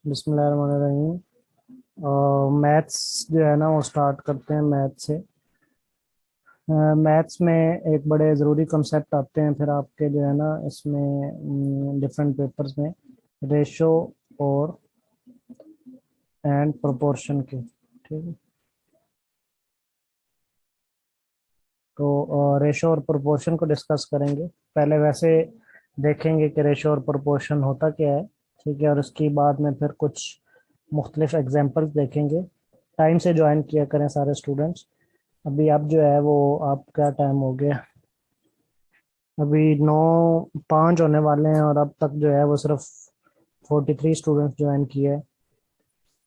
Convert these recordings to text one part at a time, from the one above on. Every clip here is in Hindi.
बिस्मिल्लाहिर्रहमानिर्रहीम। मैथ्स जो है ना वो स्टार्ट करते हैं मैथ्स से। मैथ्स में एक बड़े ज़रूरी कंसेप्ट आते हैं फिर आपके जो है ना इसमें डिफरेंट पेपर्स में रेशो और एंड प्रोपोर्शन के। ठीक है, तो रेशो और प्रोपोर्शन को डिस्कस करेंगे। पहले वैसे देखेंगे कि रेशो और प्रोपोर्शन होता क्या है। ठीक है, और उसके बाद में फिर कुछ मुख्तलिफ एग्जांपल्स देखेंगे। टाइम से ज्वाइन किया करें सारे स्टूडेंट्स। अभी अब जो है वो आपका टाइम हो गया, अभी 9:05 होने वाले हैं और अब तक जो है वो सिर्फ 43 स्टूडेंट्स ज्वाइन किए हैं।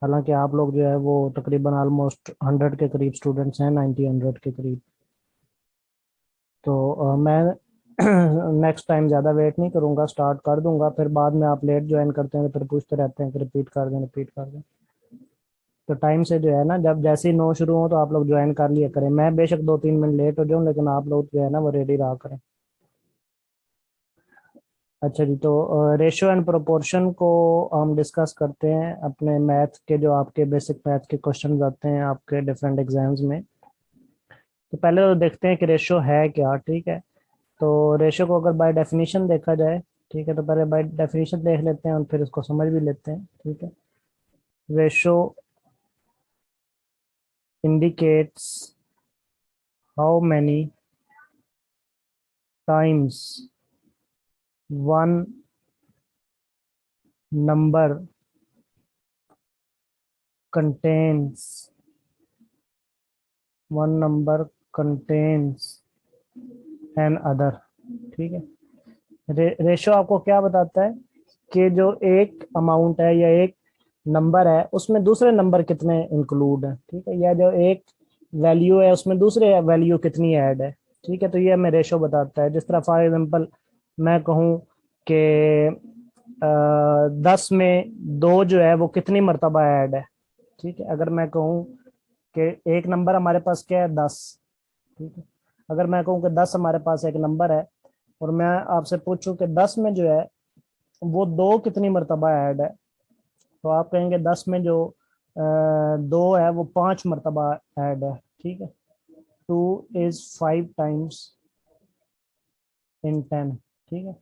हालांकि आप लोग जो है वो तकरीबन ऑलमोस्ट 100 के करीब स्टूडेंट्स हैं, 90 100 के करीब। तो मैं नेक्स्ट टाइम ज़्यादा वेट नहीं करूँगा, स्टार्ट कर दूंगा। फिर बाद में आप लेट ज्वाइन करते हैं तो फिर पूछते रहते हैं कि रिपीट कर दें रिपीट कर दें। तो टाइम से जो है ना, जब जैसे ही 9 शुरू हो तो आप लोग ज्वाइन कर लिया करें। मैं बेशक 2-3 मिनट लेट हो जाऊँ लेकिन आप लोग जो है ना वो रेडी रहा करें। अच्छा जी, तो रेशियो एंड प्रोपोर्शन को हम डिस्कस करते हैं अपने मैथ के, जो आपके बेसिक मैथ के क्वेश्चंस आते हैं आपके डिफरेंट एग्जाम्स में। तो पहले तो देखते हैं कि रेशियो है क्या। ठीक है, तो रेशियो को अगर बाय डेफिनेशन देखा जाए, ठीक है, तो पहले बाय डेफिनेशन देख लेते हैं और फिर इसको समझ भी लेते हैं। ठीक है, ratio indicates how many times one number contains one number contains an other. ठीक है, रेशियो आपको क्या बताता है कि जो एक अमाउंट है या एक नंबर है उसमें दूसरे नंबर कितने इंक्लूड है। ठीक है, या जो एक वैल्यू है उसमें दूसरे वैल्यू कितनी ऐड है। ठीक है, तो ये हमें रेशियो बताता है। जिस तरह फॉर एग्जांपल मैं कहूँ कि 10 में 2 जो है वो कितनी मरतबा ऐड है। ठीक है, अगर मैं कहूँ कि एक नंबर हमारे पास क्या है, 10। ठीक है, अगर मैं कहूँ कि 10 हमारे पास एक नंबर है और मैं आपसे पूछूं कि 10 में जो है वो 2 कितनी मरतबा ऐड है, तो आप कहेंगे 10 में जो 2 है वो 5 मरतबा ऐड है। ठीक है, 2 is 5 times in 10। ठीक है,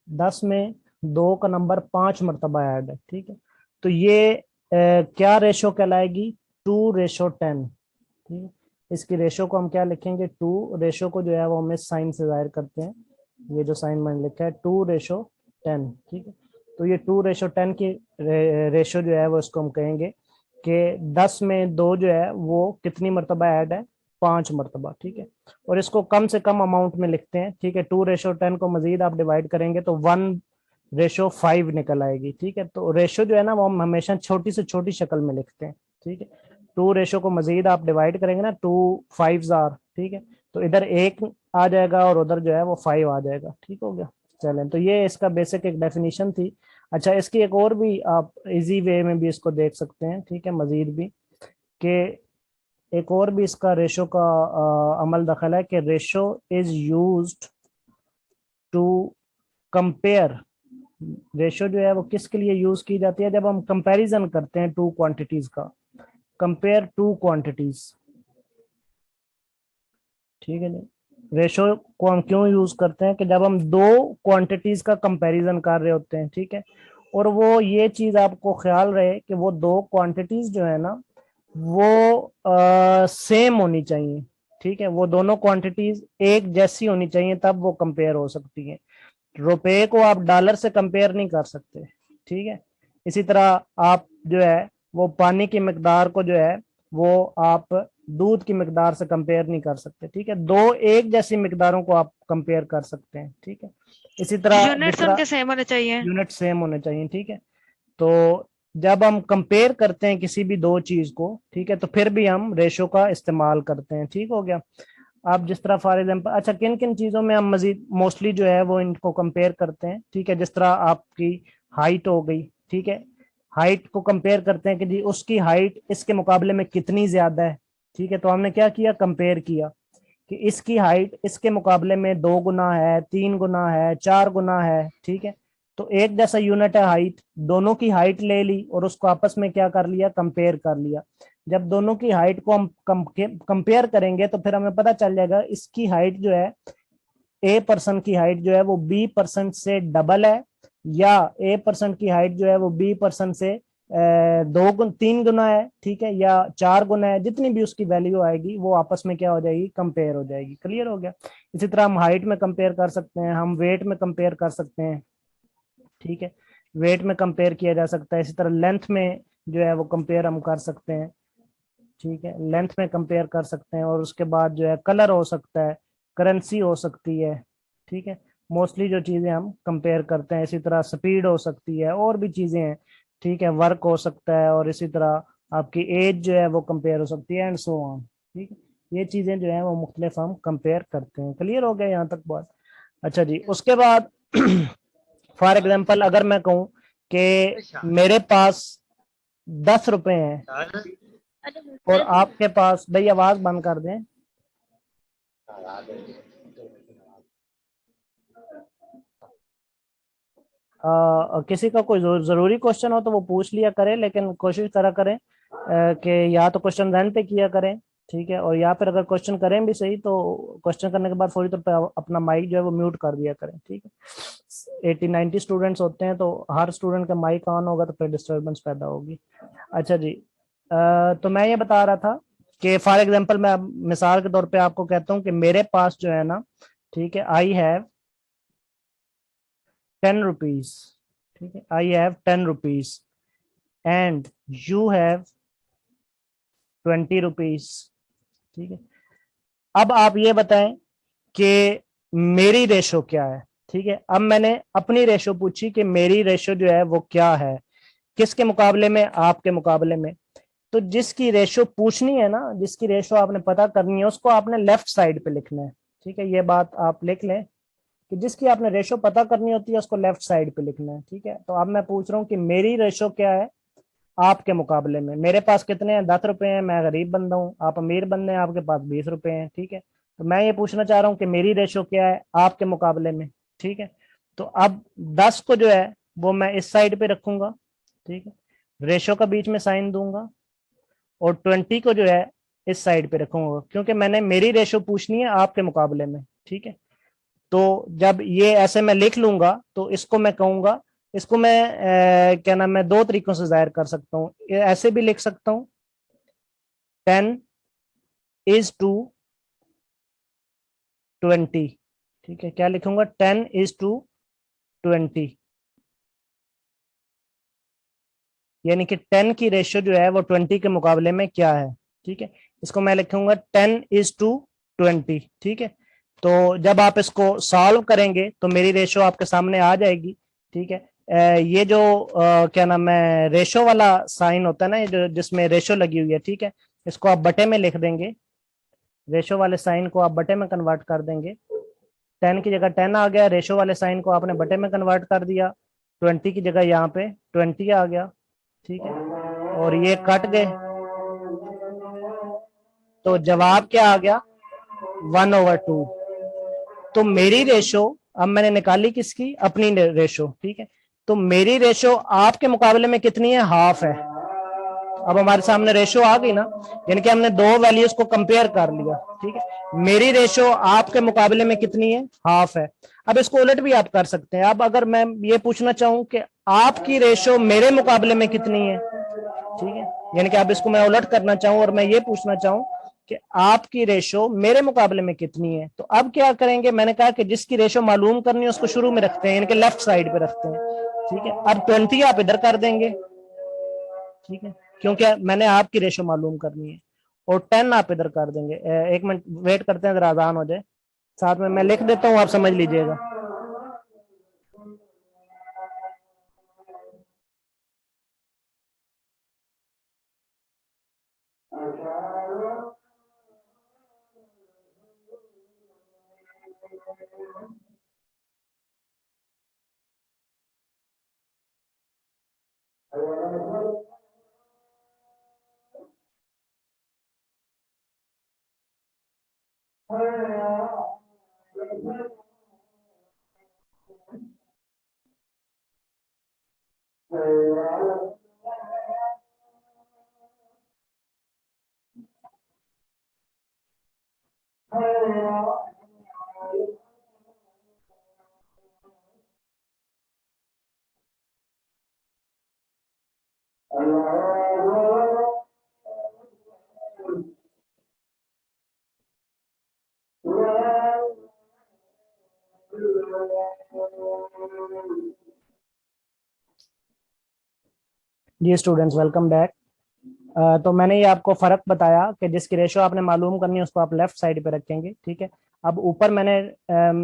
10 में 2 का नंबर 5 मरतबा ऐड है। ठीक है, तो ये क्या रेशो कहलाएगी, 2:10। ठीक है, इसकी रेशो को हम क्या लिखेंगे, 2। रेशो को जो है वो हम इस साइन से जाहिर करते हैं, ये जो साइन मैंने लिखा है 2:10। ठीक है, तो ये 2:10 की रेशो जो है वो इसको हम कहेंगे कि 10 में 2 जो है वो कितनी मरतबा ऐड है, 5 मरतबा। ठीक है, और इसको कम से कम अमाउंट में लिखते हैं। ठीक है, 2:10 को मजीद आप डिवाइड करेंगे तो 1:5 निकल आएगी। ठीक है, तो रेशो जो है ना वो हम हमेशा छोटी से छोटी शक्ल में लिखते हैं। ठीक है, 2 रेशो को मजीद आप डिवाइड करेंगे ना, 2 5s। ठीक है, तो इधर 1 आ जाएगा और उधर जो है वो 5 आ जाएगा। ठीक हो गया, चलें, तो ये इसका बेसिक एक डेफिनेशन थी। अच्छा, इसकी एक और भी आप इजी वे में भी इसको देख सकते हैं। ठीक है, मजीद भी कि एक और भी इसका रेशो का अमल दखल है कि ratio is used to compare. Ratio जो है वो किसके लिए यूज की जाती है, जब हम कंपैरिजन करते हैं टू क्वांटिटीज का, कंपेयर टू क्वांटिटीज। ठीक है जी, रेशो को हम क्यों यूज करते हैं कि जब हम दो क्वांटिटीज का कंपैरिजन कर रहे होते हैं। ठीक है, और वो ये चीज आपको ख्याल रहे कि वो दो क्वांटिटीज जो है ना वो सेम होनी चाहिए। ठीक है, वो दोनों क्वांटिटीज एक जैसी होनी चाहिए, तब वो कंपेयर हो सकती है। रुपए को आप डॉलर से कंपेयर नहीं कर सकते। ठीक है, इसी तरह आप जो है वो पानी की मकदार को जो है वो आप दूध की मकदार से कंपेयर नहीं कर सकते। ठीक है, दो एक जैसी मकदारों को आप कंपेयर कर सकते हैं। ठीक है, इसी तरह जिस यूनिट्स तरह उनके सेम होने चाहिए। यूनिट सेम होने चाहिए। ठीक है, तो जब हम कंपेयर करते हैं किसी भी दो चीज को, ठीक है, तो फिर भी हम रेशो का इस्तेमाल करते हैं। ठीक हो गया, आप जिस तरह फॉर एग्जांपल, अच्छा, किन किन चीजों में हम मजीद मोस्टली जो है वो इनको कंपेयर करते हैं। ठीक है, जिस तरह आपकी हाइट हो गई। ठीक है, हाइट को कंपेयर करते हैं कि जी उसकी हाइट इसके मुकाबले में कितनी ज्यादा है। ठीक है, तो हमने क्या किया, कंपेयर किया कि इसकी हाइट इसके मुकाबले में 2 गुना है, 3 गुना है, 4 गुना है। ठीक है, तो एक जैसा यूनिट है हाइट, दोनों की हाइट ले ली और उसको आपस में क्या कर लिया, कंपेयर कर लिया। जब दोनों की हाइट को हम कंपेयर करेंगे तो फिर हमें पता चल जाएगा इसकी हाइट जो है, ए पर्सन की हाइट जो है वो बी पर्सन से डबल है, या ए पर्सन की हाइट जो है वो बी पर्सन से 3 गुना है, ठीक है, या 4 गुना है। जितनी भी उसकी वैल्यू आएगी वो आपस में क्या हो जाएगी, कंपेयर हो जाएगी। क्लियर हो गया। इसी तरह हम हाइट में कंपेयर कर सकते हैं, हम वेट में कंपेयर कर सकते हैं, ठीक है, वेट में कंपेयर किया जा सकता है। इसी तरह लेंथ में जो है वो कंपेयर हम कर सकते हैं, ठीक है, लेंथ में कंपेयर कर सकते हैं। और उसके बाद जो है कलर हो सकता है, करेंसी हो सकती है, ठीक है, मोस्टली जो चीजें हम कंपेयर करते हैं। इसी तरह स्पीड हो सकती है, और भी चीजें हैं, ठीक है, वर्क हो सकता है, और इसी तरह आपकी एज जो है वो कंपेयर हो सकती है, एंड सो ऑन। ठीक है, ये चीजें जो है वो मुख्तलिफ हम कंपेयर करते हैं। क्लियर हो गया यहाँ तक बात। अच्छा जी, उसके बाद फॉर एग्जाम्पल अगर मैं कहूँ कि मेरे पास 10 रुपए हैं और आपके पास, भाई आवाज बंद कर दें, किसी का कोई जरूरी क्वेश्चन हो तो वो पूछ लिया करें, लेकिन कोशिश करा करें कि या तो क्वेश्चन रन पे किया करें, ठीक है, और या फिर अगर क्वेश्चन करें भी सही तो क्वेश्चन करने के बाद फौरी तौर पे अपना माइक जो है वो म्यूट कर दिया करें, ठीक है। 80-90 स्टूडेंट्स होते हैं तो हर स्टूडेंट का माइक ऑन होगा तो फिर डिस्टर्बेंस पैदा होगी। अच्छा जी, तो मैं ये बता रहा था कि फॉर एग्जांपल मैं मिसाल के तौर पे आपको कहता हूँ कि मेरे पास जो है ना, ठीक है, आई हैव 10 रुपीज, ठीक है, I have 10 rupees and you have 20 rupees, ठीक है। अब आप ये बताएं कि मेरी रेशो क्या है, ठीक है। अब मैंने अपनी रेशो पूछी कि मेरी रेशो जो है वो क्या है, किसके मुकाबले में, आपके मुकाबले में। तो जिसकी रेशो पूछनी है ना, जिसकी रेशो आपने पता करनी है, उसको आपने लेफ्ट साइड पे लिखना है, ठीक है। ये बात आप लिख लें कि जिसकी आपने रेशो पता करनी होती है उसको लेफ्ट साइड पे लिखना है, ठीक है। तो अब मैं पूछ रहा हूँ कि मेरी रेशो क्या है आपके मुकाबले में। मेरे पास कितने हैं, 10 रुपए हैं, मैं गरीब बंदा हूँ, आप अमीर बंदे हैं, आपके पास 20 रुपए हैं, ठीक है। तो मैं ये पूछना चाह रहा हूँ कि मेरी रेशो क्या है आपके मुकाबले में, ठीक है। तो अब 10 को जो है वो मैं इस साइड पे रखूंगा, ठीक है, रेशो का बीच में साइन दूंगा, और 20 को जो है इस साइड पे रखूंगा, क्योंकि मैंने मेरी रेशो पूछनी है आपके मुकाबले में, ठीक है। तो जब ये ऐसे मैं लिख लूंगा तो इसको मैं कहूंगा, इसको मैं क्या नाम, मैं दो तरीकों से जाहिर कर सकता हूँ। ऐसे भी लिख सकता हूँ, 10 is to 20, ठीक है। क्या लिखूंगा, 10 is to 20, यानी कि 10 की रेशियो जो है वो 20 के मुकाबले में क्या है, ठीक है। इसको मैं लिखूंगा 10 is to 20, ठीक है। तो जब आप इसको सॉल्व करेंगे तो मेरी रेशो आपके सामने आ जाएगी, ठीक है। ये जो क्या नाम है, रेशो वाला साइन होता है ना, जो जिसमें रेशो लगी हुई है, ठीक है, इसको आप बटे में लिख देंगे। रेशो वाले साइन को आप बटे में कन्वर्ट कर देंगे। 10 की जगह 10 आ गया, रेशो वाले साइन को आपने बटे में कन्वर्ट कर दिया, 20 की जगह यहाँ पे 20 आ गया, ठीक है, और ये कट गए, तो जवाब क्या आ गया, 1/2। तो मेरी रेशो अब मैंने निकाली किसकी, अपनी रेशो, ठीक है। तो मेरी रेशो आपके मुकाबले में कितनी है, हाफ है। अब हमारे सामने रेशो आ गई ना, यानी कि हमने दो वैल्यूज को कंपेयर कर लिया, ठीक है। मेरी रेशो आपके मुकाबले में कितनी है, हाफ है। अब इसको उलट भी आप कर सकते हैं। अब अगर मैं ये पूछना चाहूं कि आपकी रेशो मेरे मुकाबले में कितनी है, ठीक है, यानी कि अब इसको मैं उलट करना चाहूं और मैं ये पूछना चाहूं कि आपकी रेशो मेरे मुकाबले में कितनी है, तो अब क्या करेंगे, मैंने कहा कि जिसकी रेशो मालूम करनी है उसको शुरू में रखते हैं, यानी कि लेफ्ट साइड पे रखते हैं, ठीक है। अब 20 आप इधर कर देंगे, ठीक है, क्योंकि मैंने आपकी रेशो मालूम करनी है, और 10 आप इधर कर देंगे। एक मिनट वेट करते हैं, जरा आसान हो जाए, साथ में मैं लिख देता हूँ, आप समझ लीजिएगा। जी स्टूडेंट्स, वेलकम बैक। तो मैंने ये आपको फर्क बताया कि जिसकी रेशो आपने मालूम करनी है उसको आप लेफ्ट साइड पे रखेंगे, ठीक है। अब ऊपर मैंने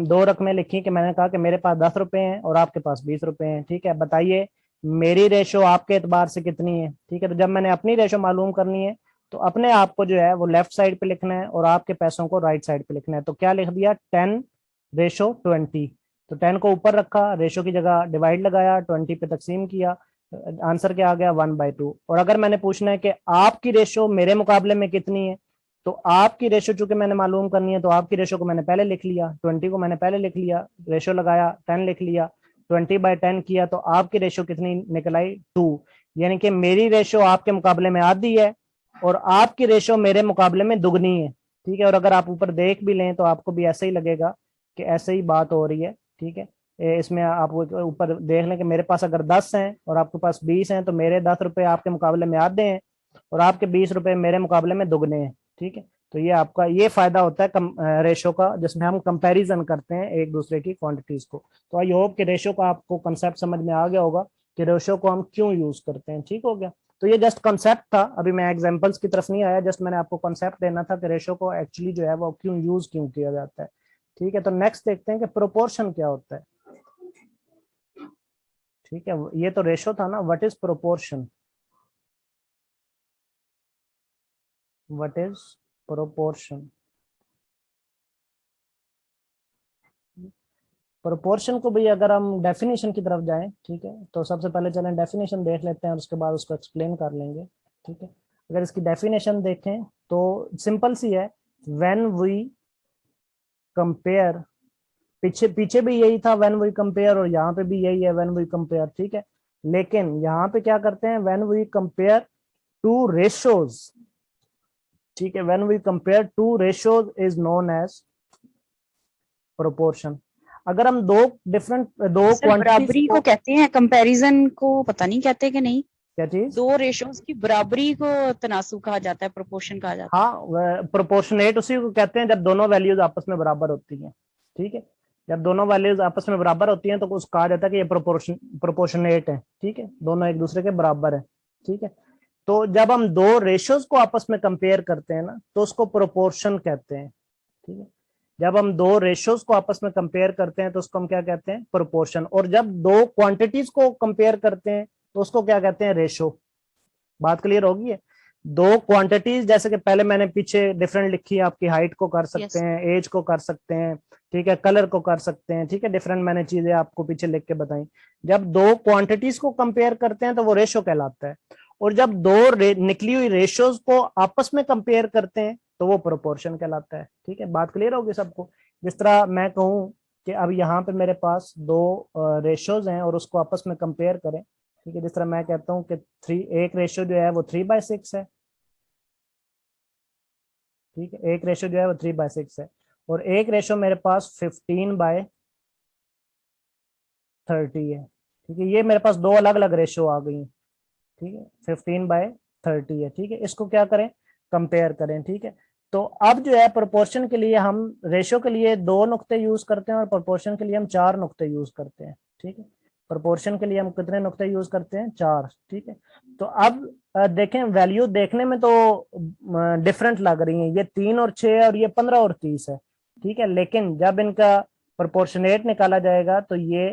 दो रकमें लिखी कि मैंने कहा कि मेरे पास 10 रुपए हैं और आपके पास 20 रुपए हैं, ठीक है। बताइए मेरी रेशो आपके एतबार से कितनी है, ठीक है। तो जब मैंने अपनी रेशो मालूम करनी है तो अपने आप को जो है वो लेफ्ट साइड पे लिखना है और आपके पैसों को राइट साइड पे लिखना है। तो क्या लिख दिया, 10:20। तो 10 को ऊपर रखा, रेशो की जगह डिवाइड लगाया, 20 पे तकसीम किया, आंसर क्या आ गया, 1/2। और अगर मैंने पूछना है कि आपकी रेशो मेरे मुकाबले में कितनी है, तो आपकी रेशो चूंकि मैंने मालूम करनी है तो आपकी रेशो को मैंने पहले लिख लिया, 20 को मैंने पहले लिख लिया, रेशो लगाया, 10 लिख लिया, 20/10 किया, तो आपकी रेशो कितनी निकल आई, 2। यानी कि मेरी रेशो आपके मुकाबले में आधी है और आपकी रेशो मेरे मुकाबले में दुगनी है, ठीक है। और अगर आप ऊपर देख भी लें तो आपको भी ऐसे ही लगेगा कि ऐसे ही बात हो रही है, ठीक है। इसमें आप ऊपर देख लें कि मेरे पास अगर 10 हैं और आपके पास 20 हैं तो मेरे 10 रुपए आपके मुकाबले में आधे हैं और आपके 20 रुपए मेरे मुकाबले में दुगने हैं, ठीक है। तो ये आपका ये फायदा होता है रेशो का, जिसमें हम कंपैरिजन करते हैं एक दूसरे की क्वांटिटीज को। तो आई होप कि रेशो का आपको कंसेप्ट समझ में आ गया होगा कि रेशो को हम क्यों यूज करते हैं, ठीक हो गया। तो ये जस्ट कंसेप्ट था, अभी मैं एग्जांपल्स की तरफ नहीं आया, जस्ट मैंने आपको कंसेप्ट देना था कि रेशो को एक्चुअली जो है वो क्यों किया जाता है, ठीक है। तो नेक्स्ट देखते हैं कि प्रोपोर्शन क्या होता है, ठीक है। ये तो रेशो था ना, what is proportion, what is proportion. Proportion को भी अगर हम डेफिनेशन की तरफ जाएं, ठीक है, तो सबसे पहले चलें डेफिनेशन देख लेते हैं और उसके बाद उसको एक्सप्लेन कर लेंगे, ठीक है। अगर इसकी डेफिनेशन देखें तो सिंपल सी है, व्हेन वी कंपेयर, पीछे पीछे भी यही था व्हेन वी कंपेयर और यहाँ पे भी यही है व्हेन वी कंपेयर, ठीक है। लेकिन यहाँ पे क्या करते हैं, when we compare two ratios, ठीक है, when we compare two ratios is known as proportion. अगर हम दो डिफरेंट दो सर क्वांटिटीज बराबरी को, को कहते हैं, कंपैरिजन को पता नहीं कहते कि नहीं। क्या चीज, दो रेशोज की बराबरी को तनासुब कहा जाता है, प्रोपोर्शन कहा जाता है। हाँ प्रोपोर्शनेट उसी को कहते हैं जब दोनों वैल्यूज आपस में बराबर होती हैं, ठीक है। जब दोनों वैल्यूज आपस में बराबर होती हैं तो उसको कहा जाता है कि ये प्रोपोर्शनेट है, ठीक है, दोनों एक दूसरे के बराबर है, ठीक है। तो जब हम दो रेशियोज को आपस में कंपेयर करते हैं ना तो उसको प्रोपोर्शन कहते हैं, ठीक है। जब हम दो रेशियोज को आपस में कंपेयर करते हैं तो उसको हम क्या कहते हैं, प्रोपोर्शन। और जब दो क्वांटिटीज को कंपेयर करते हैं तो उसको क्या कहते हैं, रेशो। बात क्लियर होगी है। दो क्वांटिटीज, जैसे कि पहले मैंने पीछे डिफरेंट लिखी है, आपकी हाइट को कर सकते यस। हैं, एज को कर सकते हैं, ठीक है, कलर को कर सकते हैं, ठीक है, डिफरेंट मैंने चीजें आपको पीछे लिख के बताई। जब दो क्वांटिटीज को कंपेयर करते हैं तो वो रेशो कहलाता है। और जब दो निकली हुई रेशियोज को आपस में कंपेयर करते हैं तो वो प्रोपोर्शन कहलाता है, ठीक है। बात क्लियर होगी सबको। जिस तरह मैं कहूँ कि अब यहाँ पे मेरे पास दो रेशियोज हैं और उसको आपस में कंपेयर करें, ठीक है। जिस तरह मैं कहता हूँ कि एक रेशियो जो है वो 3/6 है, ठीक है, एक रेशियो जो है वो 3/6 है। और एक रेशियो मेरे पास 15/30 है, ठीक है। ये मेरे पास दो अलग अलग रेशियो आ गई, ठीक है, 15/30 है, ठीक है। इसको क्या करें, कंपेयर करें, ठीक है। तो अब जो है प्रोपोर्शन के लिए हम रेशियो के लिए दो नुक्ते यूज करते हैं और प्रोपोर्शन के लिए हम चार नुक्ते यूज करते हैं, ठीक है। प्रोपोर्शन के लिए हम कितने नुक्ते यूज करते हैं, चार, ठीक है। तो अब देखें, वैल्यू देखने में तो डिफरेंट लग रही है, ये 3 और 6 और ये 15 और 30 है, ठीक है। लेकिन जब इनका प्रोपोर्शनेट निकाला जाएगा तो ये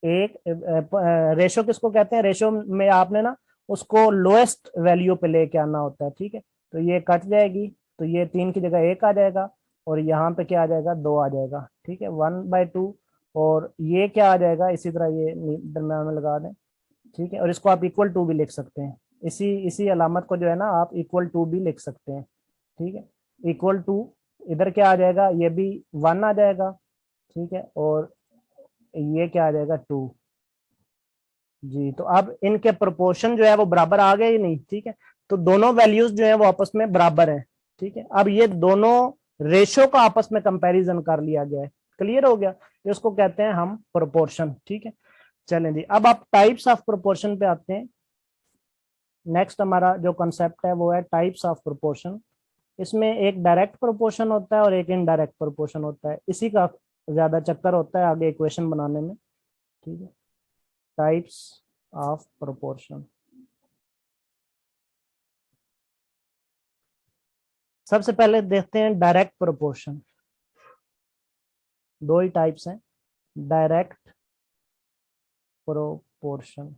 एक रेशो किसको कहते हैं, रेशो में आपने ना उसको लोएस्ट वैल्यू पे लेके आना होता है, ठीक है। तो ये कट जाएगी तो ये 3 की जगह 1 आ जाएगा और यहाँ पे क्या आ जाएगा, 2 आ जाएगा, ठीक है, 1/2। और ये क्या आ जाएगा, इसी तरह ये दरम्यान में लगा दें, ठीक है। और इसको आप इक्वल टू भी लिख सकते हैं, इसी इसी अलामत को जो है ना आप इक्वल टू भी लिख सकते हैं, ठीक है। इक्वल टू, इधर क्या आ जाएगा, ये भी 1 आ जाएगा, ठीक है। और ये क्या आ जाएगा, 2, जी। तो अब इनके प्रोपोर्शन जो है वो बराबर आ गए या नहीं, ठीक है। तो दोनों वैल्यूज जो है वो आपस में बराबर हैं, ठीक है। अब ये दोनों रेशो का आपस में कंपैरिजन कर लिया गया है, क्लियर हो गया। इसको कहते हैं हम प्रोपोर्शन, ठीक है। चलें जी, अब आप टाइप्स ऑफ प्रोपोर्शन पे आते हैं। नेक्स्ट हमारा जो कॉन्सेप्ट है वो है टाइप्स ऑफ प्रोपोर्शन। इसमें एक डायरेक्ट प्रोपोर्शन होता है और एक इनडायरेक्ट प्रोपोर्शन होता है, इसी का ज्यादा चक्कर होता है आगे इक्वेशन बनाने में, ठीक है। टाइप्स ऑफ प्रोपोर्शन, सबसे पहले देखते हैं डायरेक्ट प्रोपोर्शन। दो ही टाइप्स हैं, डायरेक्ट प्रोपोर्शन।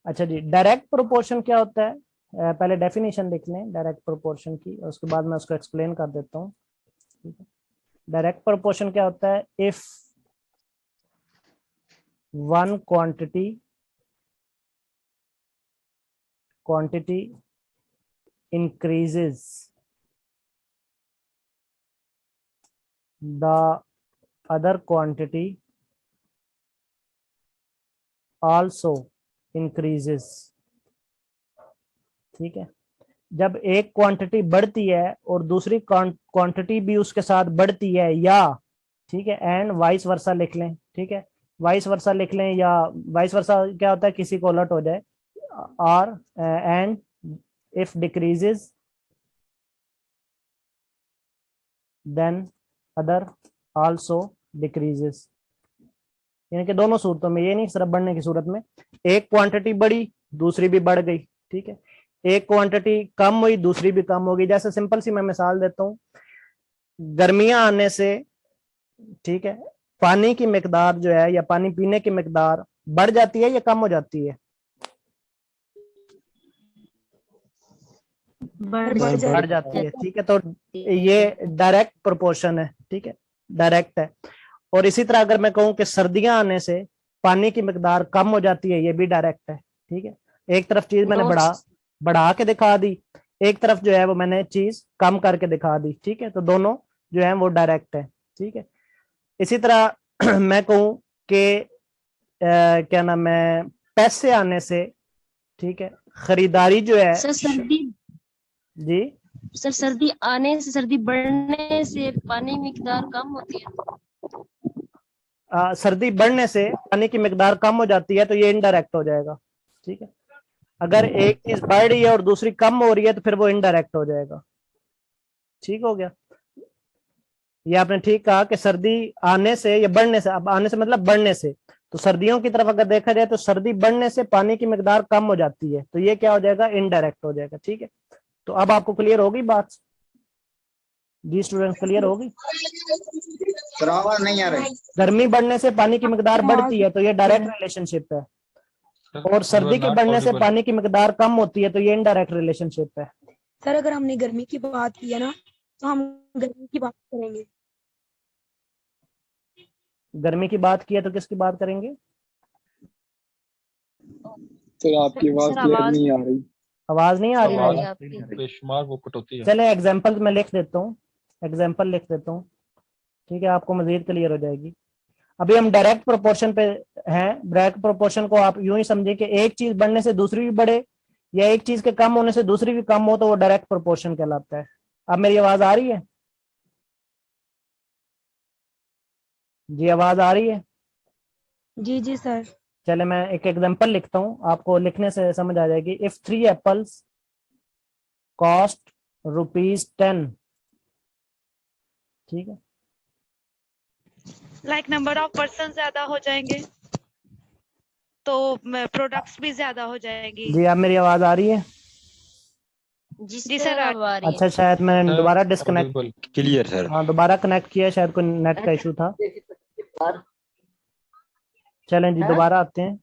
अच्छा जी, डायरेक्ट प्रोपोर्शन क्या होता है? पहले डेफिनेशन लिख लें डायरेक्ट प्रोपोर्शन की, और उसके बाद मैं उसको एक्सप्लेन कर देता हूँ, ठीक है। डायरेक्ट प्रोपोर्शन क्या होता है? If one quantity increases the other quantity also increases, ठीक है। जब एक क्वांटिटी बढ़ती है और दूसरी क्वांटिटी भी उसके साथ बढ़ती है, या ठीक है, एंड वाइस वर्सा लिख लें, ठीक है। वाइस वर्सा लिख लें, या वाइस वर्सा क्या होता है, किसी को उलट हो जाए, और and if decreases then other also decreases. यानी कि दोनों सूरतों में, ये नहीं सिर्फ बढ़ने की सूरत में, एक क्वांटिटी बढ़ी दूसरी भी बढ़ गई, ठीक है। एक क्वांटिटी कम हुई दूसरी भी कम होगी। जैसे सिंपल सी मैं मिसाल देता हूँ, गर्मियां आने से, ठीक है, पानी की मिकदार जो है या पानी पीने की मिकदार बढ़ जाती है या कम हो जाती है? बढ़ जाती है, ठीक है। तो ये डायरेक्ट प्रोपोर्शन है, ठीक है, डायरेक्ट है। और इसी तरह अगर मैं कहूँ कि सर्दियां आने से पानी की मिकदार कम हो जाती है, ये भी डायरेक्ट है, ठीक है। एक तरफ चीज मैंने बढ़ा के दिखा दी, एक तरफ जो है वो मैंने चीज कम करके दिखा दी, ठीक है। तो दोनों जो है वो डायरेक्ट है, ठीक है। इसी तरह मैं कहूँ कि क्या नाम है, पैसे आने से, ठीक है, खरीदारी जो है सर सर्दी जी, सर सर्दी आने से, सर्दी बढ़ने से पानी की मिकदार कम होती है। सर्दी बढ़ने से पानी की मिकदार कम हो जाती है, तो ये इनडायरेक्ट हो जाएगा, ठीक है। अगर एक चीज बढ़ रही है और दूसरी कम हो रही है तो फिर वो इनडायरेक्ट हो जाएगा, ठीक हो गया। ये आपने ठीक कहा कि सर्दी आने से या बढ़ने से, अब आने से मतलब बढ़ने से, तो सर्दियों की तरफ अगर देखा जाए तो सर्दी बढ़ने से पानी की मिकदार कम हो जाती है, तो ये क्या हो जाएगा, इनडायरेक्ट हो जाएगा, ठीक है। तो अब आपको क्लियर होगी बात जी स्टूडेंट, क्लियर होगी? आवाज नहीं आ रही। गर्मी बढ़ने से पानी की मिकदार बढ़ती है तो ये डायरेक्ट रिलेशनशिप है, और सर्दी के बढ़ने से पानी की मिकदार कम होती है तो ये इनडायरेक्ट रिलेशनशिप है। सर अगर हमने गर्मी की बात की है ना, तो हम गर्मी की बात करेंगे। गर्मी की बात की है तो किसकी बात करेंगे? सर आपकी आवाज क्लियर नहीं आ रही। आवाज नहीं आ रही आवाज मेरी? आपकी। बेशुमार वो कट होती है। चले एग्जाम्पल मैं लिख देता हूँ, एग्जाम्पल लिख देता हूँ, ठीक है, आपको मजीद क्लियर हो जाएगी। अभी हम डायरेक्ट प्रोपोर्शन पे हैं। डायरेक्ट प्रोपोर्शन को आप यूं ही समझे कि एक चीज बढ़ने से दूसरी भी बढ़े, या एक चीज के कम होने से दूसरी भी कम हो, तो वो डायरेक्ट प्रोपोर्शन कहलाता है। अब मेरी आवाज आ रही है जी? आवाज आ रही है? जी जी सर। चले मैं एक एग्जांपल लिखता हूँ, आपको लिखने से समझ आ जाएगी। इफ 3 एप्पल्स कॉस्ट ₹10, ठीक है। लाइक नंबर ऑफ पर्सन ज्यादा हो जाएंगे तो प्रोडक्ट्स भी ज्यादा हो जाएंगी। जी, अब मेरी आवाज आ रही है? जी सर, अब आ रही है। अच्छा, शायद मैंने दोबारा डिस्कनेक्ट, क्लियर सर। हाँ दोबारा कनेक्ट किया, शायद कोई नेट का इशू था। चलें जी, दोबारा आते हैं।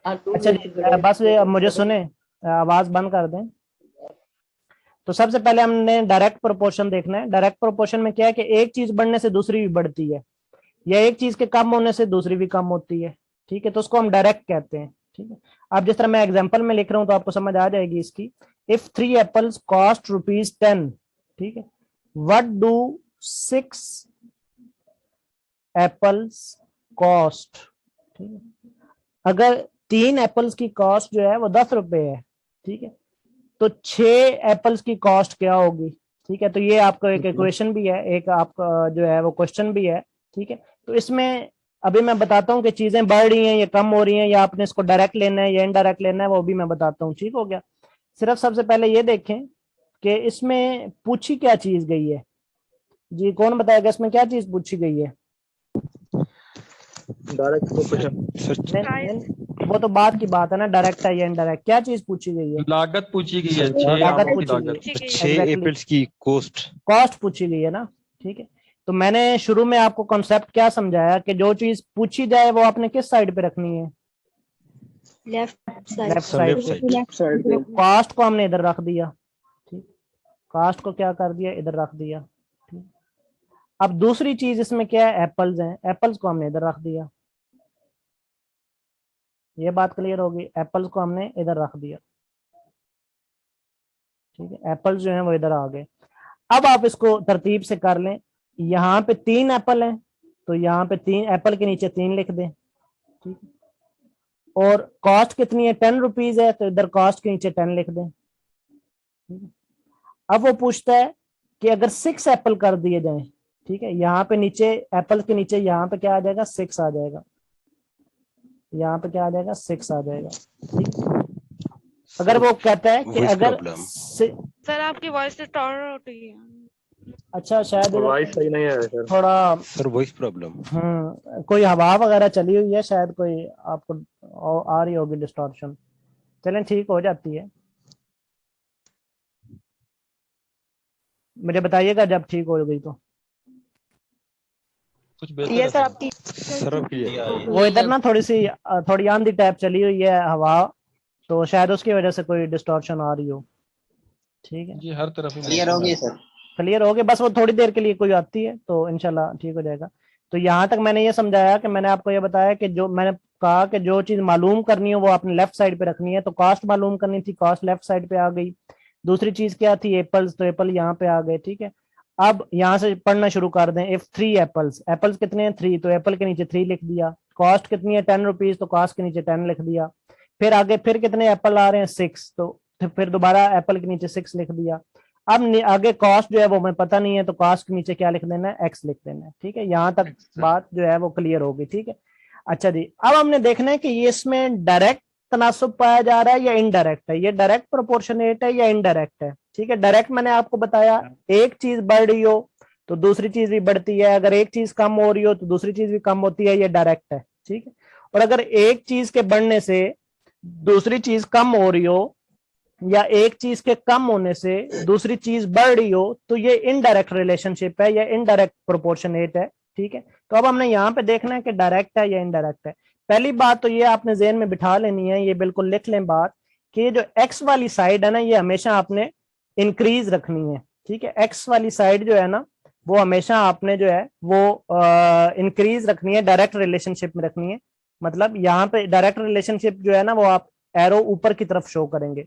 अच्छा जी, बस अब मुझे सुने, आवाज बंद कर दें। तो सबसे पहले हमने डायरेक्ट प्रोपोर्शन देखना है। डायरेक्ट प्रोपोर्शन में क्या है कि एक चीज बढ़ने से दूसरी भी बढ़ती है, या एक चीज के कम होने से दूसरी भी कम होती है, ठीक है। तो उसको हम डायरेक्ट कहते हैं, ठीक है। अब जिस तरह मैं एग्जांपल में लिख रहा हूं तो आपको समझ आ जाएगी इसकी। इफ 3 एप्पल्स कॉस्ट ₹10, ठीक है, व्हाट डू 6 एप्पल्स कॉस्ट, ठीक है। अगर 3 एप्पल्स की कॉस्ट जो है वो 10 रुपए है, ठीक है, तो 6 एप्पल्स की कॉस्ट क्या होगी, ठीक है। तो ये आपका एक इक्वेशन भी है, एक आपका जो है वो क्वेश्चन भी है, ठीक है। तो इसमें अभी मैं बताता हूँ कि चीजें बढ़ रही हैं या कम हो रही हैं, या आपने इसको डायरेक्ट लेना है या इनडायरेक्ट लेना है, वो भी मैं बताता हूँ, ठीक हो गया। सिर्फ सबसे पहले ये देखें कि इसमें पूछी क्या चीज गई है। जी कौन बताएगा इसमें क्या चीज पूछी गई है? Direct proportion sir. वो तो बात की बात है ना, डायरेक्ट है या इनडायरेक्ट, क्या चीज पूछी गई है? लागत पूछी गई है, लागत 6 आमों की पूछी गई लागत। है। ठीक है। 6 Exactly. एप्पल्स की कॉस्ट। कॉस्ट पूछी गई है ना, ठीक है। तो मैंने शुरू में आपको कॉन्सेप्ट क्या समझाया कि जो चीज पूछी जाए वो आपने किस साइड पे रखनी है? Left side. Left side left पे। साइड। लेफ्ट साइड पे। कॉस्ट को हमने इधर रख दिया, ठीक, कॉस्ट को क्या कर दिया, इधर रख दिया, ठीक। अब दूसरी चीज इसमें क्या है, एप्पल्स हैं, एप्पल्स को हमने इधर रख दिया। ये बात क्लियर होगी, एप्पल्स को हमने इधर रख दिया, ठीक है, एप्पल्स जो हैं वो इधर आ गए। अब आप इसको तरतीब से कर लें, यहाँ पे 3 एप्पल हैं, तो यहाँ पे 3 एप्पल के नीचे 3 लिख दें, ठीक है। और कॉस्ट कितनी है, 10 रुपीज है, तो इधर कॉस्ट के नीचे 10 लिख दें, ठीक है। अब वो पूछता है कि अगर 6 एप्पल कर दिए जाएं, ठीक है, यहाँ पे नीचे एप्पल के नीचे यहाँ पे क्या आ जाएगा, 6 आ जाएगा, यहाँ पे क्या आ जाएगा, 6 आ जाएगा, ठीक। अगर वो कहता है कि अगर सर आपकी वॉइस से टॉर हो रही है। अच्छा शायद वॉइस सही नहीं है सर। थोड़ा सर वॉइस प्रॉब्लम। कोई हवा वगैरह चली हुई है शायद, कोई आपको आ रही होगी डिस्टॉर्शन। चलें ठीक हो जाती है, मुझे बताइएगा जब ठीक हो गई तो। कुछ बेहतर ये है सर आपकी सर आपकी वो इधर ना थोड़ी आंधी टाइप चली हुई है हवा, तो शायद उसकी वजह से कोई डिस्टॉर्शन आ रही हो, ठीक है। जी हर तरफ क्लियर हो गई सर। क्लियर हो गया, बस वो थोड़ी देर के लिए कोई आती है तो इंशाल्लाह ठीक हो जाएगा। तो यहाँ तक मैंने ये समझाया कि मैंने आपको ये बताया कि जो मैंने कहा कि जो चीज मालूम करनी है वो आपने लेफ्ट साइड पे रखनी है, तो कॉस्ट मालूम करनी थी, कॉस्ट लेफ्ट साइड पे आ गई। दूसरी चीज क्या थी, एप्पल्स, तो एप्पल यहाँ पे आ गए, ठीक है। अब यहाँ से पढ़ना शुरू कर दें। इफ 3 एप्पल्स, एप्पल्स कितने हैं 3, तो एप्पल के नीचे 3 लिख दिया। कॉस्ट कितनी है 10 रुपीज, तो कॉस्ट के नीचे 10 लिख दिया। फिर आगे फिर कितने एप्पल आ रहे हैं 6, तो फिर दोबारा एप्पल के नीचे 6 लिख दिया। अब आगे कॉस्ट जो है वो हमें पता नहीं है, तो कॉस्ट के नीचे क्या लिख देना है, एक्स लिख देना है, ठीक है। यहाँ तक बात जो है वो क्लियर होगी, ठीक है। अच्छा जी, अब हमने देखना है कि ये इसमें डायरेक्ट तनासुब पाया जा रहा है या इनडायरेक्ट है, ये डायरेक्ट प्रोपोर्शनेट है या इनडायरेक्ट है, ठीक है। डायरेक्ट मैंने आपको बताया एक चीज बढ़ रही हो तो दूसरी चीज भी बढ़ती है, अगर एक चीज कम हो रही हो तो दूसरी चीज भी कम होती है, ये डायरेक्ट है, ठीक है। और अगर एक चीज के बढ़ने से दूसरी चीज कम हो रही हो या एक चीज के कम होने से दूसरी चीज बढ़ रही हो, तो ये इनडायरेक्ट रिलेशनशिप है या इनडायरेक्ट प्रोपोर्शनेट है, ठीक है। तो अब हमने यहाँ पे देखना है कि डायरेक्ट है या इनडायरेक्ट है। पहली बात तो ये आपने ज़हन में बिठा लेनी है, ये बिल्कुल लिख लें बात, कि ये जो एक्स वाली साइड है ना, ये हमेशा आपने इंक्रीज रखनी है, ठीक है। एक्स वाली साइड जो है ना, वो हमेशा आपने जो है वो इंक्रीज रखनी है, डायरेक्ट रिलेशनशिप में रखनी है। मतलब यहाँ पे डायरेक्ट रिलेशनशिप जो है ना, वो आप एरो ऊपर की तरफ शो करेंगे।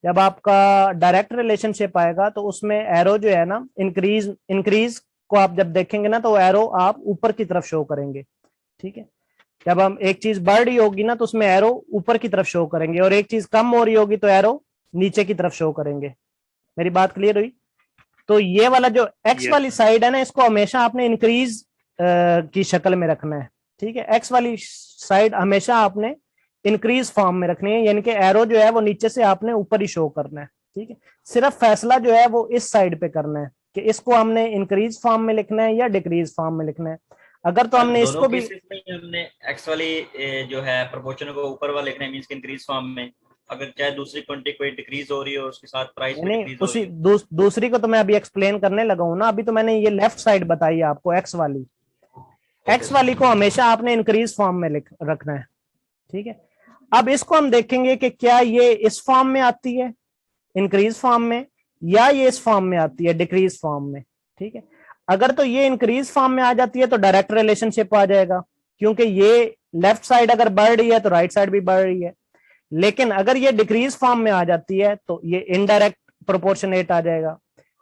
जब आपका डायरेक्ट रिलेशनशिप आएगा तो उसमें एरो जो है ना, इंक्रीज को आप जब देखेंगे ना, तो एरो आप ऊपर की तरफ शो करेंगे, ठीक है। जब हम एक चीज बढ़ रही होगी ना, तो उसमें एरो ऊपर की तरफ शो करेंगे, और एक चीज कम हो रही होगी तो एरो नीचे की तरफ शो करेंगे। मेरी बात क्लियर हुई? तो ये वाला जो एक्स वाली साइड है ना, इसको हमेशा आपने इंक्रीज की शक्ल में रखना है, ठीक है। एक्स वाली साइड हमेशा आपने इंक्रीज फॉर्म में रखनी है, यानी कि एरो जो है वो नीचे से आपने ऊपर ही शो करना है, ठीक है। सिर्फ फैसला जो है वो इस साइड पे करना है कि इसको हमने इंक्रीज फॉर्म में लिखना है या डिक्रीज फॉर्म में लिखना है। अगर तो हमने इसको भी हमने एक्स वाली जो है प्रोपोर्शन को ऊपर वाला लिखना है, मींस कि इंक्रीज फॉर्म में। अगर चाहे दूसरी क्वांटिटी कोई डिक्रीज हो रही है और उसके साथ प्राइस भी नहीं, डिक्रीज हो रही उसी है। दूसरी को तो मैं अभी एक्सप्लेन करने लगा हूं ना, अभी तो मैंने ये लेफ्ट साइड बताई है आपको, एक्स वाली। एक्स वाली को हमेशा आपने इंक्रीज फॉर्म में रखना है, ठीक है। अब इसको हम देखेंगे कि क्या ये इस फॉर्म में आती है, इंक्रीज फॉर्म में, या ये इस फॉर्म में आती है, डिक्रीज फॉर्म में, ठीक है। अगर तो ये इंक्रीज फॉर्म में आ जाती है तो डायरेक्ट रिलेशनशिप आ जाएगा, क्योंकि ये लेफ्ट साइड अगर बढ़ रही है तो राइट साइड भी बढ़ रही है। लेकिन अगर ये डिक्रीज फॉर्म में आ जाती है तो ये इनडायरेक्ट प्रोपोर्शनेट आ जाएगा,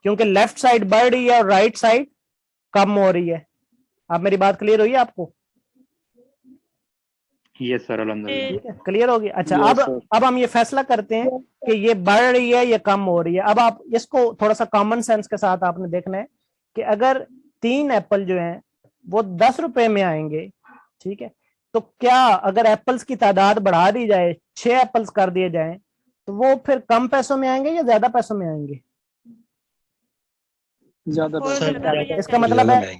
क्योंकि लेफ्ट साइड बढ़ रही है और राइट साइड कम हो रही है। अब मेरी बात क्लियर हुई है आपको? यस सर अल्हम्दुलिल्लाह। ठीक है, क्लियर होगी। अच्छा Yes, अब sir. अब हम ये फैसला करते हैं कि ये बढ़ रही है, ये कम हो रही है। अब आप इसको थोड़ा सा कॉमन सेंस के साथ आपने देखना है कि अगर 3 एप्पल जो हैं वो 10 रुपए में आएंगे, ठीक है, तो क्या अगर एप्पल्स की तादाद बढ़ा दी जाए, 6 एप्पल्स कर दिए जाएं, तो वो फिर कम पैसों में आएंगे या ज्यादा पैसों में आएंगे? ज्यादा हो पैसा सकता है इसका मतलब है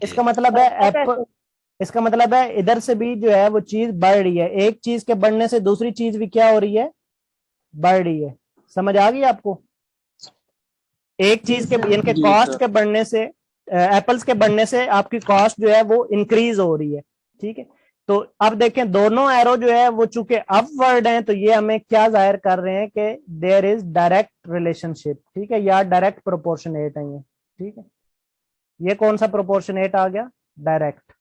इसका मतलब है इधर से भी जो है वो चीज बढ़ रही है। एक चीज के बढ़ने से दूसरी चीज भी क्या हो रही है, बढ़ रही है। समझ आ गई आपको? एक चीज के इनके जी, कॉस्ट सर। के बढ़ने से, एप्पल्स के बढ़ने से आपकी कॉस्ट जो है वो इंक्रीज हो रही है। ठीक है, तो अब देखें दोनों एरो जो है वो चूंकि अपवर्ड हैं, तो ये हमें क्या जाहिर कर रहे हैं कि देयर इज डायरेक्ट रिलेशनशिप। ठीक है, या डायरेक्ट प्रोपोर्शनेट है ये। ठीक है, ये कौन सा प्रोपोर्शनेट आ गया? डायरेक्ट।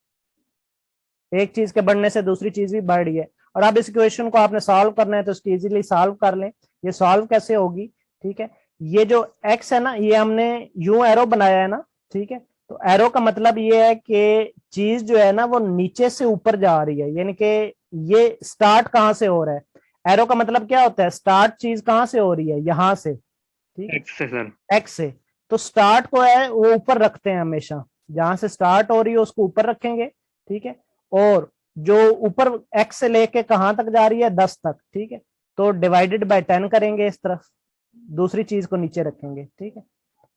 एक चीज के बढ़ने से दूसरी चीज भी बढ़ रही है। और अब इस इक्वेशन को आपने सॉल्व करना है तो इसकी इजीली सॉल्व कर लें। ये सॉल्व कैसे होगी? ठीक है, ये जो x है ना, ये हमने यूं एरो बनाया है ना। ठीक है, तो एरो का मतलब ये है कि चीज जो है ना वो नीचे से ऊपर जा रही है, यानी कि ये स्टार्ट कहां से हो रहा है? एरो का मतलब क्या होता है? स्टार्ट चीज कहां से हो रही है? यहां से। ठीक है, एक्स से सर। एक्स से। तो स्टार्ट को है वो ऊपर रखते हैं हमेशा, जहां से स्टार्ट हो रही है उसको ऊपर रखेंगे। ठीक है, और जो ऊपर x से लेके कहां तक जा रही है? 10 तक। ठीक है, तो डिवाइडेड बाय 10 करेंगे इस तरफ, दूसरी चीज को नीचे रखेंगे। ठीक है,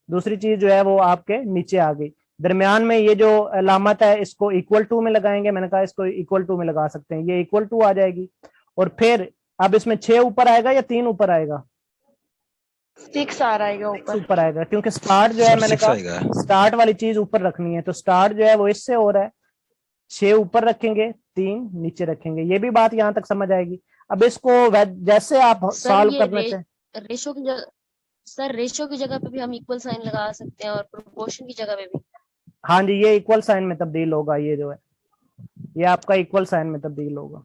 दूसरी चीज जो है वो आपके नीचे आ गई। दरमियान में ये जो अलामत है इसको इक्वल टू में लगाएंगे। मैंने कहा इसको इक्वल टू में लगा सकते हैं, ये इक्वल टू आ जाएगी। और फिर अब इसमें 6 ऊपर आएगा या 3 ऊपर आएगा? 6 आ रहेगा ऊपर आएगा, क्योंकि स्टार्ट जो है मैंने कहा स्टार्ट वाली चीज ऊपर रखनी है। तो स्टार्ट जो है वो इससे हो रहा है, 6 ऊपर रखेंगे, 3 नीचे रखेंगे। ये भी बात यहां तक समझ आएगी। अब इसको जैसे आप सॉल्व करना चाहें। रेशो की जगह सर, रेशो की जगह पे भी हम इक्वल साइन लगा सकते हैं और प्रोपोर्शन की जगह पे भी। हाँ जी, ये इक्वल साइन में तब्दील होगा। ये जो है ये आपका इक्वल साइन में तब्दील होगा।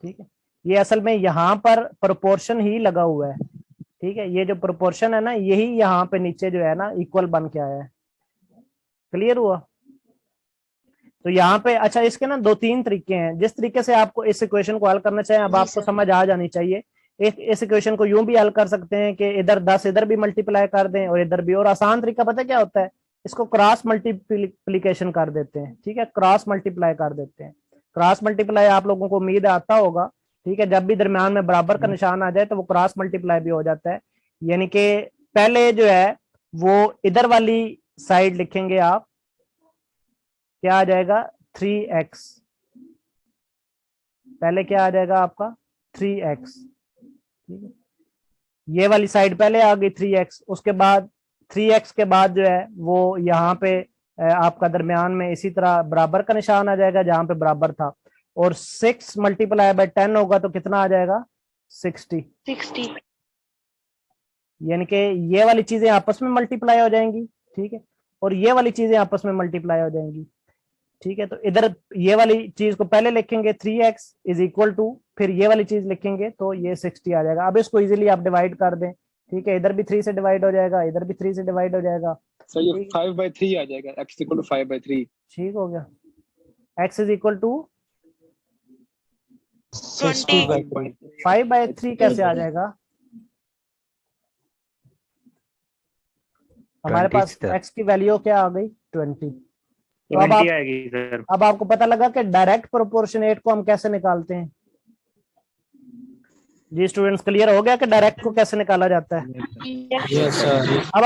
ठीक है, ये असल में यहाँ पर प्रोपोर्शन ही लगा हुआ है। ठीक है, ये जो प्रोपोर्शन है ना, यही यहाँ पे नीचे जो है ना इक्वल बन के आया है। क्लियर हुआ? तो यहाँ पे अच्छा, इसके ना 2-3 तरीके हैं जिस तरीके से आपको इस इक्वेशन को हल करना चाहिए। अब जी आपको सर। समझ आ जानी चाहिए। एक इस इक्वेशन को यूं भी हल कर सकते हैं कि इधर 10 इधर भी मल्टीप्लाई कर दें और इधर भी। और आसान तरीका पता है क्या होता है? इसको क्रॉस मल्टीप्लीकेशन कर देते हैं। ठीक है, क्रॉस मल्टीप्लाई कर देते हैं। क्रॉस मल्टीप्लाई आप लोगों को उम्मीद आता होगा। ठीक है, जब भी दरम्यान में बराबर का निशान आ जाए तो वो क्रॉस मल्टीप्लाई भी हो जाता है। यानी कि पहले जो है वो इधर वाली साइड लिखेंगे आप, क्या आ जाएगा? 3x। पहले क्या आ जाएगा आपका? 3x। ठीक है, ये वाली साइड पहले आ गई 3x। उसके बाद 3x के बाद जो है वो यहाँ पे आपका दरमियान में इसी तरह बराबर का निशान आ जाएगा जहां पे बराबर था। और 6 मल्टीप्लाई बाय 10 होगा तो कितना आ जाएगा? 60। यानी कि ये वाली चीजें आपस में मल्टीप्लाई हो जाएंगी। ठीक है, और ये वाली चीजें आपस में मल्टीप्लाई हो जाएंगी। ठीक है, तो इधर ये वाली चीज को पहले लिखेंगे 3x इज इक्वल टू, फिर ये वाली चीज लिखेंगे तो ये 60 आ जाएगा। अब इसको इजीली आप डिवाइड कर दें। ठीक है, इधर भी 3 से डिवाइड हो जाएगा, इधर भी 3 से डिवाइड हो जाएगा। सर ये 5/3 आ जाएगा, x इक्वल टू 5/3। ठीक हो गया, x इज इक्वल टू 5/3 कैसे आ जाएगा? हमारे पास x की वैल्यू क्या आ गई? 20। तो अब आएगी सर। अब आपको पता लगा कि डायरेक्ट प्रोपोर्शनेट को हम कैसे निकालते हैं। जी स्टूडेंट्स, क्लियर हो गया कि डायरेक्ट को कैसे निकाला जाता है? अब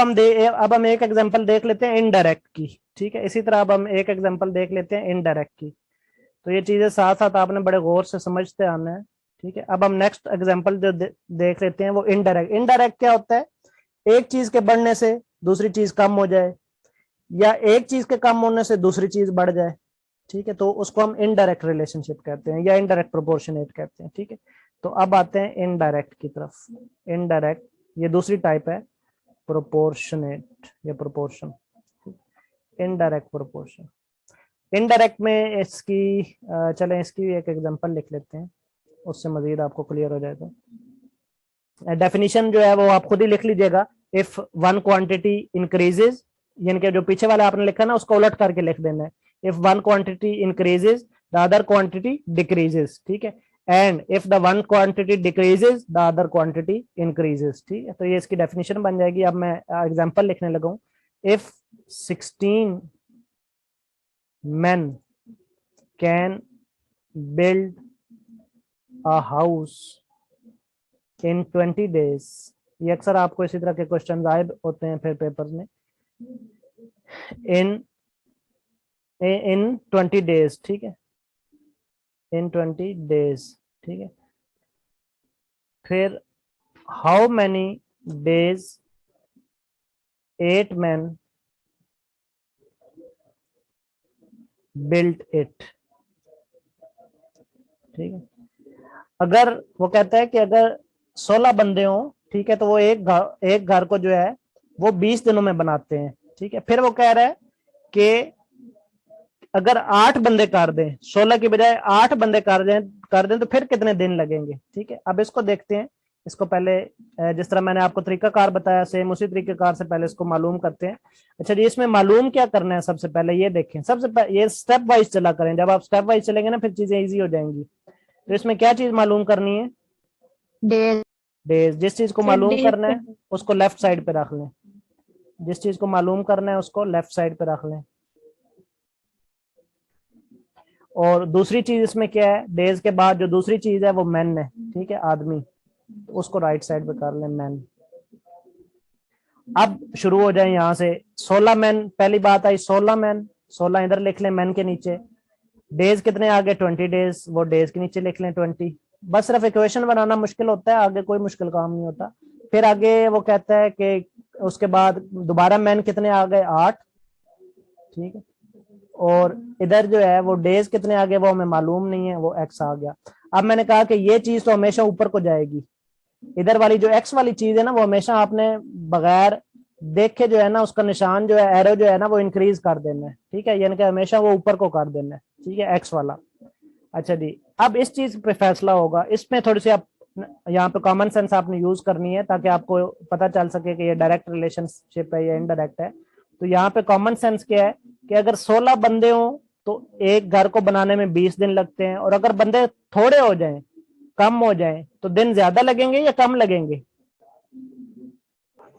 हम एक एग्जांपल देख लेते हैं इनडायरेक्ट की। ठीक है, इसी तरह अब हम एक एग्जांपल देख लेते हैं इनडायरेक्ट की। तो ये चीजें साथ साथ आपने बड़े गौर से समझते आना है। ठीक है, अब हम नेक्स्ट एग्जांपल जो देख लेते हैं वो इनडायरेक्ट। इनडायरेक्ट क्या होता है? एक चीज के बढ़ने से दूसरी चीज कम हो जाए, या एक चीज के कम होने से दूसरी चीज बढ़ जाए। ठीक है, तो उसको हम इनडायरेक्ट रिलेशनशिप कहते हैं या इनडायरेक्ट प्रोपोर्शनेट कहते हैं। ठीक है, तो अब आते हैं इनडायरेक्ट की तरफ। इनडायरेक्ट ये दूसरी टाइप है, प्रोपोर्शनेट या प्रोपोर्शन। Indirect proportion. इनडायरेक्ट में इसकी चलें इसकी एक एग्जांपल लिख लेते हैं, उससे मजीद आपको क्लियर हो जाएगा। डेफिनेशन जो है वो आप खुद ही लिख लीजिएगा। इफ वन क्वांटिटी इंक्रीजेज, यानी कि जो पीछे वाला आपने लिखा ना उसको उलट करके लिख देना है। If one quantity increases the other quantity decreases. ठीक है, and if the one quantity decreases the other quantity increases. ठीक है, तो ये इसकी डेफिनेशन बन जाएगी। अब मैं एग्जांपल लिखने लगा हूं। If 16 men can build a house in 20 days, ये अक्सर आपको इसी तरह के क्वेश्चन आए होते हैं फिर पेपर में, इन 20 days। ठीक है, इन 20 days। ठीक है, फिर how many days 8 men built it। ठीक है, अगर वो कहता है कि अगर 16 बंदे हों, ठीक है, तो वो एक घर को जो है वो 20 दिनों में बनाते हैं। ठीक है, फिर वो कह रहा है कि अगर 8 बंदे कर दें, 16 की बजाय 8 बंदे कर दें तो फिर कितने दिन लगेंगे। ठीक है, अब इसको देखते हैं। इसको पहले जिस तरह मैंने आपको तरीकाकार बताया, सेम उसी तरीकाकार से पहले इसको मालूम करते हैं। अच्छा जी, इसमें मालूम क्या करना है, सबसे पहले ये देखें। सबसे पहले ये स्टेप वाइज चला करें, जब आप स्टेप वाइज चलेंगे ना फिर चीजें इजी हो जाएंगी। तो इसमें क्या चीज मालूम करनी है, डेज। जिस चीज को मालूम करना है उसको लेफ्ट साइड पे रख लें, जिस चीज को मालूम करना है उसको लेफ्ट साइड पे रख लें। और दूसरी चीज इसमें क्या है, डेज के बाद जो दूसरी चीज है वो मैन है। ठीक है, आदमी, उसको राइट साइड पे कर लें, मैन। अब शुरू हो जाए यहाँ से। 16 मैन, पहली बात आई 16 मैन, 16 इधर लिख लें मैन के नीचे। डेज कितने आगे, 20 डेज, वो डेज के नीचे लिख लें 20। बस सिर्फ इक्वेशन बनाना मुश्किल होता है, आगे कोई मुश्किल काम नहीं होता। फिर आगे वो कहता है कि उसके बाद दोबारा मैन कितने आ गए, 8। ठीक है, और इधर जो है वो डेज कितने आ गए वो हमें मालूम नहीं है, वो एक्स आ गया। अब मैंने कहा कि ये चीज तो हमेशा ऊपर को जाएगी, इधर वाली जो एक्स वाली चीज है ना वो हमेशा आपने बगैर देखे जो है ना उसका निशान जो है, एरो जो है ना वो इंक्रीज कर देना है। ठीक है, यानी कि हमेशा वो ऊपर को कर देना है। ठीक है, एक्स वाला। अच्छा जी, अब इस चीज पे फैसला होगा। इसमें थोड़ी सी आप यहाँ पे कॉमन सेंस आपने यूज करनी है ताकि आपको पता चल सके कि ये डायरेक्ट रिलेशनशिप है या इनडायरेक्ट है। तो यहाँ पे कॉमन सेंस क्या है कि अगर 16 बंदे हों तो एक घर को बनाने में 20 दिन लगते हैं, और अगर बंदे थोड़े हो जाएं, कम हो जाएं, तो दिन ज्यादा लगेंगे या कम लगेंगे,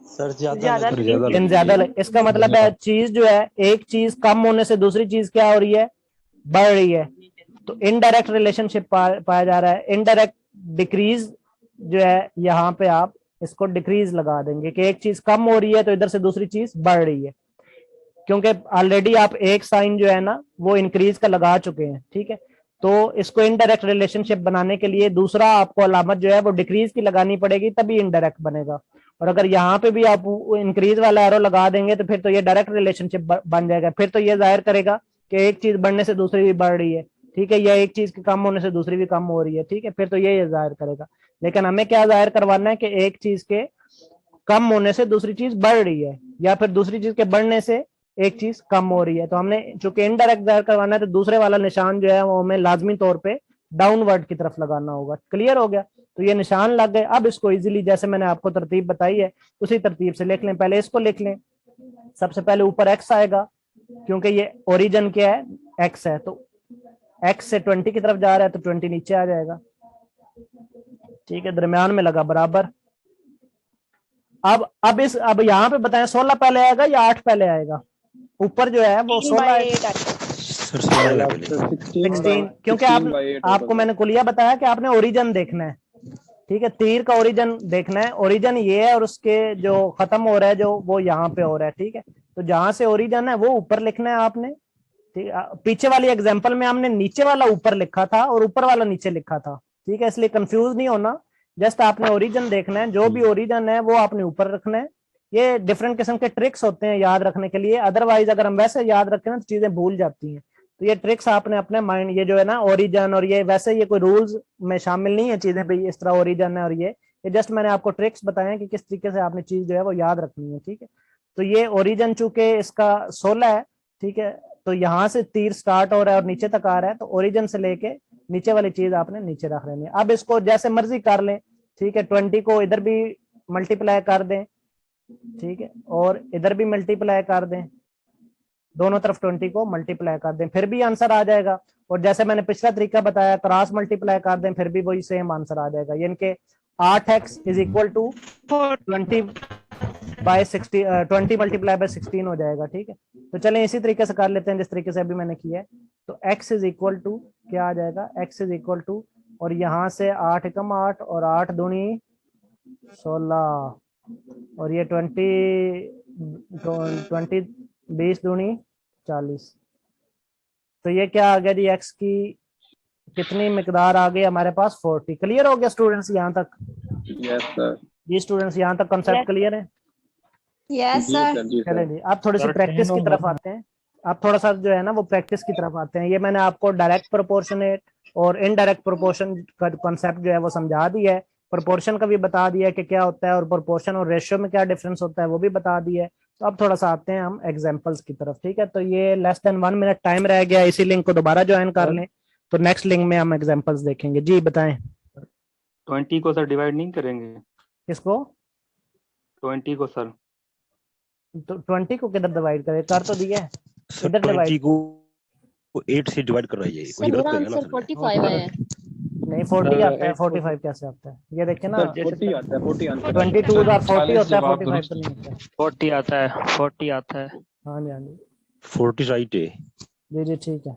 सर ज्यादा दिन ज्यादा इसका मतलब है चीज जो है, एक चीज कम होने से दूसरी चीज क्या हो रही है, बढ़ रही है। तो इनडायरेक्ट रिलेशनशिप पाया जा रहा है। इनडायरेक्ट डिक्रीज जो है, यहाँ पे आप इसको डिक्रीज लगा देंगे कि एक चीज कम हो रही है तो इधर से दूसरी चीज बढ़ रही है, क्योंकि ऑलरेडी आप एक साइन जो है ना वो इंक्रीज का लगा चुके हैं। ठीक है, तो इसको इनडायरेक्ट रिलेशनशिप बनाने के लिए दूसरा आपको अलामत जो है वो डिक्रीज की लगानी पड़ेगी, तभी इनडायरेक्ट बनेगा। और अगर यहाँ पे भी आप इंक्रीज वाला एरो लगा देंगे तो फिर तो ये डायरेक्ट रिलेशनशिप बन जाएगा। फिर तो ये जाहिर करेगा कि एक चीज बढ़ने से दूसरी भी बढ़ रही है। ठीक है, या एक चीज के कम होने से दूसरी भी कम हो रही है। ठीक है, फिर तो ये जाहिर करेगा। लेकिन हमें क्या जाहिर करवाना है कि एक चीज के कम होने से दूसरी चीज बढ़ रही है, या फिर दूसरी चीज के बढ़ने से एक चीज कम हो रही है। तो हमने चूंकि इनडायरेक्ट जाहिर करवाना है तो दूसरे वाला निशान जो है वो हमें लाजमी तौर पे डाउनवर्ड की तरफ लगाना होगा। क्लियर हो गया? तो ये निशान लग गए। अब इसको इजीली जैसे मैंने आपको तरतीब बताई है उसी तरतीब से लिख लें। पहले इसको लिख लें। सबसे पहले ऊपर एक्स आएगा, क्योंकि ये ओरिजिन क्या है, एक्स है, तो एक्स से 20 की तरफ जा रहा है तो 20 नीचे आ जाएगा। ठीक है, दरमियान में लगा बराबर। अब यहाँ पे बताएं 16 पहले आएगा या 8 पहले आएगा? ऊपर जो है वो 16 16, क्योंकि आपको मैंने कुलिया बताया कि आपने ओरिजिन देखना है। ठीक है, तीर का ओरिजिन देखना है। ओरिजिन ये है और उसके जो खत्म हो रहा है जो वो यहाँ पे हो रहा है। ठीक है, तो जहां से ओरिजिन है वो ऊपर लिखना है आपने। ठीक है, पीछे वाली एग्जांपल में हमने नीचे वाला ऊपर लिखा था और ऊपर वाला नीचे लिखा था। ठीक है, इसलिए कंफ्यूज नहीं होना। जस्ट आपने ओरिजिन देखना है, जो भी ओरिजिन है वो आपने ऊपर रखना है। ये डिफरेंट किस्म के ट्रिक्स होते हैं याद रखने के लिए, अदरवाइज अगर हम वैसे याद रखें ना तो चीजें भूल जाती हैं। तो ये ट्रिक्स आपने अपने माइंड, ये जो है ना ओरिजिन, और ये वैसे ये कोई रूल्स में शामिल नहीं है चीजें भी इस तरह ओरिजिन है और ये जस्ट मैंने आपको ट्रिक्स बताए हैं कि किस तरीके से आपने चीज जो है वो याद रखनी है। ठीक है, तो ये ओरिजिन चूंकि इसका 16 है, ठीक है, तो यहाँ से तीर स्टार्ट हो रहा है और नीचे तक आ रहा है, तो ओरिजिन से लेके नीचे वाली चीज आपने नीचे रख लेनी है। अब इसको जैसे मर्जी कर लें। ठीक है, 20 को इधर भी मल्टीप्लाई कर दें। ठीक है, और इधर भी मल्टीप्लाई कर दें, दोनों तरफ 20 को मल्टीप्लाई कर दें, फिर भी आंसर आ जाएगा। और जैसे मैंने पिछला तरीका बताया क्रॉस मल्टीप्लाई कर दें फिर भी वही सेम आंसर आ जाएगा, यानी कि 8x is equal to 20 by 60 20 multiply by 16 हो जाएगा। ठीक है, तो चलें इसी तरीके से कर लेते हैं जिस तरीके से अभी मैंने किया है। तो x इज इक्वल टू क्या आ जाएगा, x इज इक्वल टू, और यहाँ से 8 एकम 8 और 8 दूनी 16 और ये 20 दूनी 40। तो ये क्या आ गया जी, x की कितनी मिकदार आ गई हमारे पास 40। क्लियर हो गया स्टूडेंट्स यहाँ तक? Yes sir. जी स्टूडेंट्स यहाँ तक कॉन्सेप्ट क्लियर है? Yes sir. जी सर। चलें जी, आप थोड़ी सी प्रैक्टिस की तरफ आते हैं। आप थोड़ा सा जो है ना वो प्रैक्टिस की तरफ आते हैं। ये मैंने आपको डायरेक्ट प्रोपोर्शनेट और इनडायरेक्ट प्रोपोर्शन का कॉन्सेप्ट जो है वो समझा दिया है, प्रोपोर्शन का भी बता दिया है कि क्या होता है, और प्रोपोर्शन और रेशियो में क्या डिफरेंस होता है वो भी बता दिया है। तो अब थोड़ा सा आते हैं हम एग्जांपल्स की तरफ। ठीक है, तो ये लेस देन 1 मिनट टाइम रह गया, इसी लिंक को दोबारा ज्वाइन कर लें, तो नेक्स्ट लिंक में हम एग्जांपल्स देखेंगे। जी बताएं। 20 को सर डिवाइड नहीं करेंगे? किसको? 20 को सर। तो 20 को किधर डिवाइड करें, कर तो दिया है, सर इधर 20 डिवाइड को 8 से डिवाइड करवाइए, सर वही गलत मेरा करेगा ना आंसर सर। 45 है। नहीं 40 सर, आता है, 8 45 कैसे आता है? ये देखिए ना, 40 आता है, 40 आंसर। 22 और 40 होता है, जवाब 45 तो नहीं होता है। 40 आता है, 40 आता है। हाँ जी हाँ जी 40 राइट है। जी जी ठीक है।